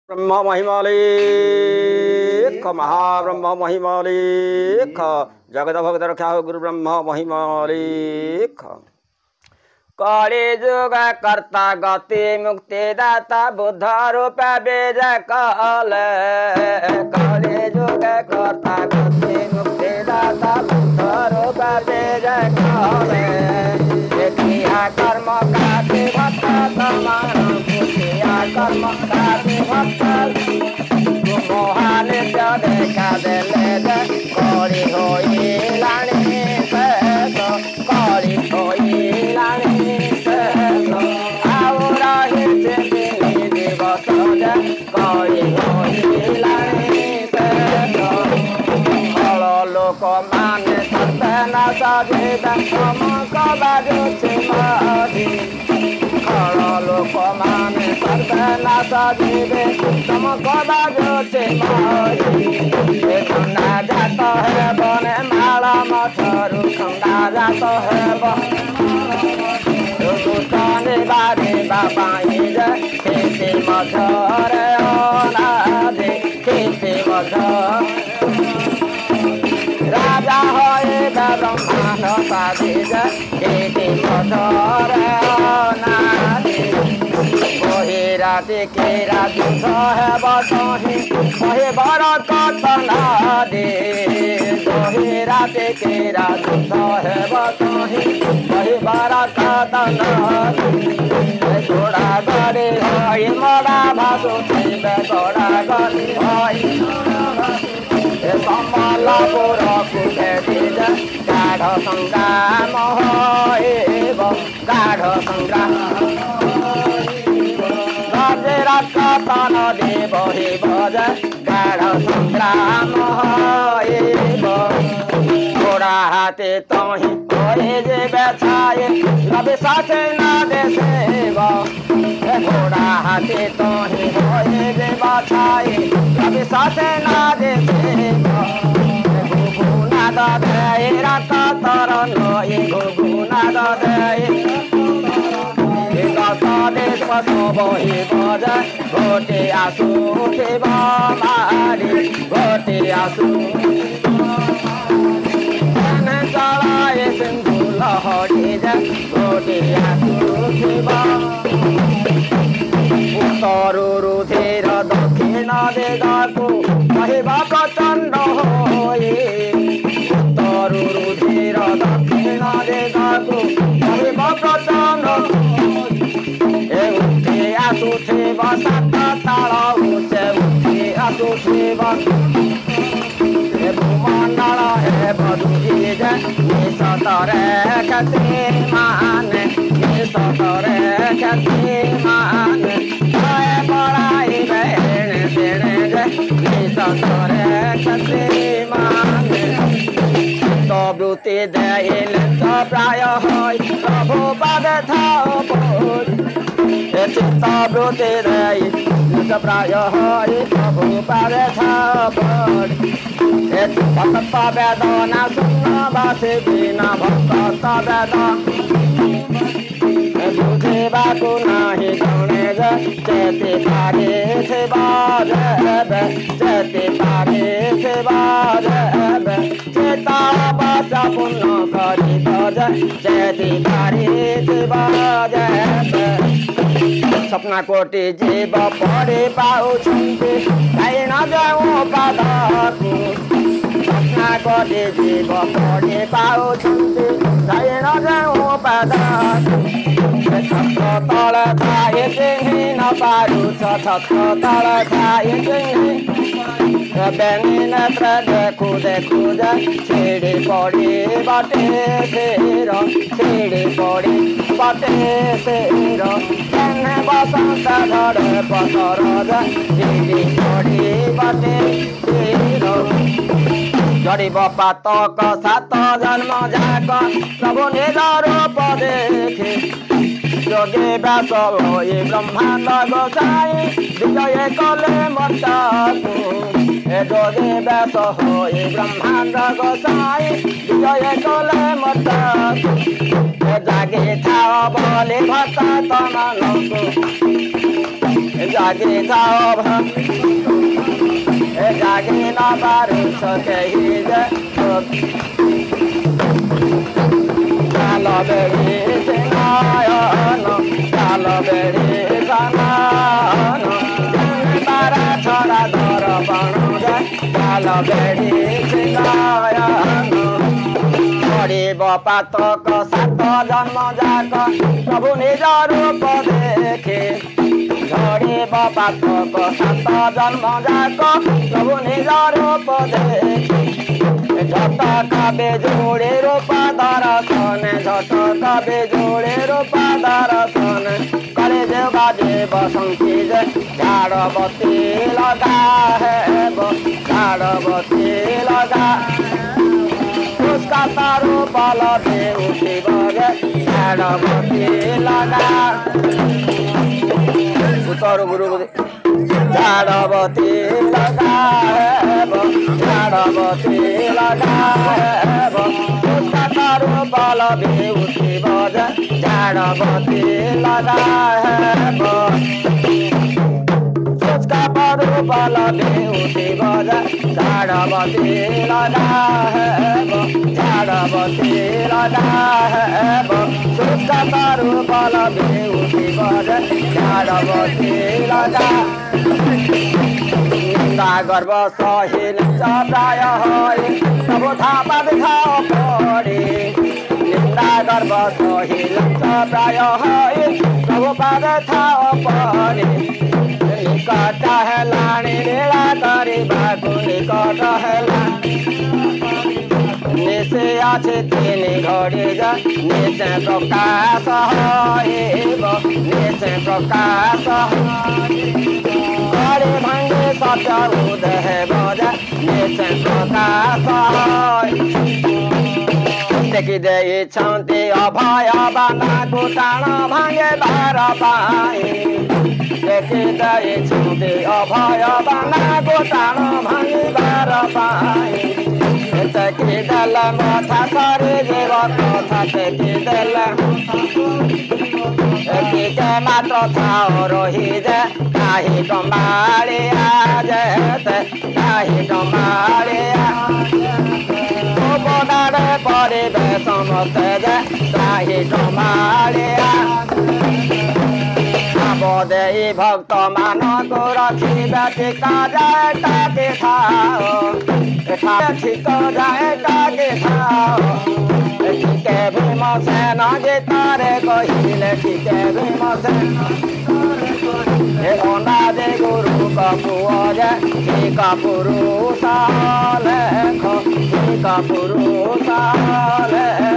ब्रह्म महिमालेख महाब्रह्म महिमालेख जगत भगत रक्षा हो गुरु ब्रह्म महिमालेख कलि जुग कर्ता गति मुक्ति दाता बुद्ध रूप बीज काल कलि जुग कर्ता गति मुक्ति दाता बुद्ध रूप बीज काल किया कर्म काति भक्त तमान किया कर्म काति भक्त मोहान देखा देले कलि होइलानि शेष कलि होइलानि लोक माने सतना सजेदा समक बाजुचे माधि खल लोक माने सतना सजेदे समक बाजुचे माधि खंडा जात है बने माला मठरु खंडा जात है बने बाधे बाबाई जे खेते मधरे अनादे खेते मधर राजा होए ब्रह्मांड साधिज केते मधरे अनादे कोहे राते के राजु है बसही कोहे बर कतना दे कोहे राते के राजु है बसही कोहे बर कतना घोड़ा गाड़ी होई मोड़ा भासु घोड़ा गाड़ी होई कमलपुर कुठेज गाढ़ संग्राम होइब गाढ़ संग्राम गजेर कतन देव बज गाढ़ संग्राम होइब घोड़ा हाथे तही होए जे बेछाए रवि साथे न देसेब घोड़ा हाथे तही होए जे बेछाए रवि साथे न देसेब घुघुनाद दे रात तरन घुघुनाद दे देश बही बज घोटे आसु उठिब मारी घोटे आसु चलाए सिंधु लहरी घोटे आसु उठिब उत्तर रुधिर दक्षिण दिगको कहिब प्रचण्ड होई उत्तर रुधिर दक्षिण दिगको कहिब प्रचण्ड उठे आसुथिब सात ताल उचे उठे आसुथिब भूमंडल हे बधुज निशतरे क्षति माने निशतरे क्षति माने बड़ाई बेण निशतरे क्षति माने वृत्ति देल प्राय प्रभु पद थाओ चित्त वृत्ति देल प्राय प्रभु पद थाओ भक्त वेदना सुन बासे बिना भक्त वेदना बुझेबाको नाही गणेश चेते पारे से बाजब चेते पारे से बाजब चेता बाचा पुण्य करी भज चेते पारे से बाजब सपना कोटि जीव पढे पाउँछन्ते खाइ नजाउँ पादको सपना कोटि जीव पढे पाउँछन्ते खाइ नजाउँ पादको छत्र तल थाए चिन्हि नपारु छत्र तल थाए चिन्हि बेनी नेत्र देखु देखु छिडी पडी बटे फेर छिडी पडी बटे फेर केने बसन्त झड पसर छिडी पडी बटे फेर जडिब पातक सात जन्म जाक प्रभु निज रूप देखे जोगे व्यास होई ब्रह्मांड गोसाई विजय कले मर्ताको जोगे व्यास होई ब्रह्मांड गोसाई विजय कले मर्ताको जागे था बोले भक्त तमनको जागे थाओ जागे न पारु सके काल बेड़ी सिंगायन काल बेड़ी सनान बारा छड़ा दर्पण काल बेड़ी सिंगायन पड़िब पातक 7 जन्म जाक प्रभु निज रूप देखे झड़िब पातक 7 जन्म जाक प्रभु निज रूप देखे झटक बेजोड़े रूप दर्शन झटक बेजोड़े रूप दर्शन करे जे बाजे बसंती झाड़बती लगा है झाड़बती लगा उसका तारो बल दे उठी बगे झाड़बती लगा उतर गुरु झाड़बती लगा झाड़बती लगा उसका तारो बल दे उठी बगे झाड़बती लगा उसका तारो बल दे उठी बगे झाड़बती लगा झाड़बती लगा उसका तारो बल दे उठी बगे झाड़बती लगा निंदा गर्व सहिल प्राय प्रभु थापा दिखाओ पड़े निंदा गर्व सहिल प्राय प्रभु पाद थाओ पड़े निकट हेलाणी लीला କରିବାକୁ निकट हेला निशे আছে 3 ঘড়ি যা নিশে প্রকাশ হইব নিশে প্রকাশ ঘরে ভাঙ্গে সত্য উদয় বজা নিশে প্রকাশ দেখি ଦେଇଛନ୍ତି ଅଭୟ ବାନାକୁ ଟାଣ ଭାଙ୍ଗେ ବାର ପାଇଁ ଦେଖି ଦେଇଛନ୍ତି ଅଭୟ ବାନାକୁ ଟାଣ ଭାଙ୍ଗିବାର ପାଇଁ ଟେକି ଦେଲେ ମଥା ସରିଯିବ କଥା ଟେକି ଦେଲେ ଟିକେ ମାତ୍ର ଥାଅ ରହିଯେ କାହିଁ ଟମାଳିଆ ଯେତେ କାହିଁ ଟମାଳିଆ ପଦାରେ ପରିବେ ସମସ୍ତେ ଯେ କାହିଁ ଟମାଳିଆ ଭାବ ଦେଇ ଭକ୍ତ ମାନଙ୍କୁ ରଖିବେ ଟିକା ଯାଏ କାଟି ଥାଅ ଠିକ ଯାଏ କାଟି ଥାଅ ଟିକେ ଭୀମସେନ ଗୀତରେ କହିଲେ ଟିକେ ଭୀମସେନ ଅନାଦି ଗୁରୁଙ୍କ ପୁଅ ଯେ ଠିକ ପୁରୁଷ ଲେଖ ଠିକ ପୁରୁଷ ଲେଖ